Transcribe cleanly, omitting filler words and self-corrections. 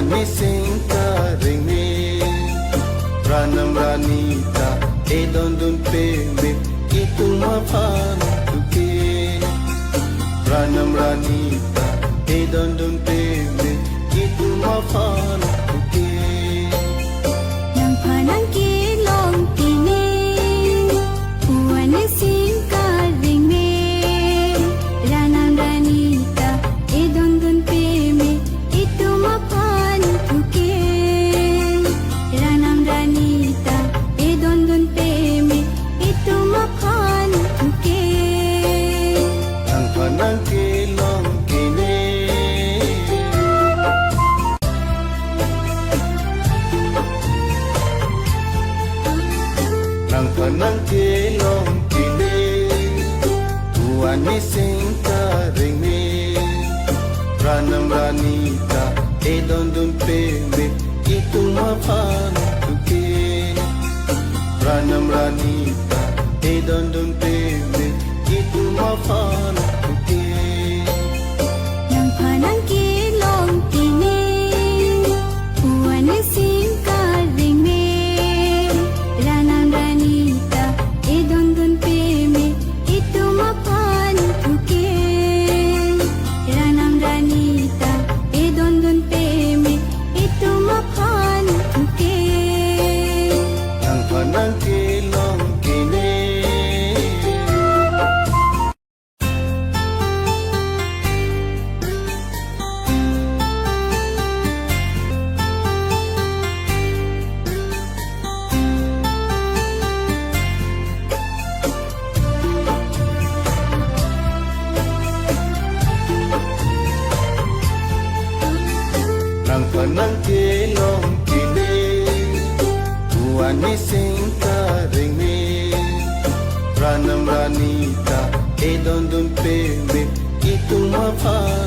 Wani singka ringme Ranam ranita Edondun peme Itu mafan tuke Ranam ranita Edondun peme Itu mafan tuke Nang panang kilong tini Wani singka ringme Ranam ranita Edondun peme Itu mafan tuke Ranam ranita Edondun peme Itu mafan tuke Nang panang kilong kini Nang panang kilong kini Wani singka ringme Ranam ranita Edondun peme Itu mafan tuke Ranam ranita Edondun peme Itu mafan tuke Nang panang kilong tini Wani singka ringme Ranam ranita Edondun peme Itu mafan tuke Ranam ranita Edondun peme Itu mafan tuke Nang panang kilong kini Nang panang kilong kini Wani singka ringme Ranam ranita Edondun peme Itu mafan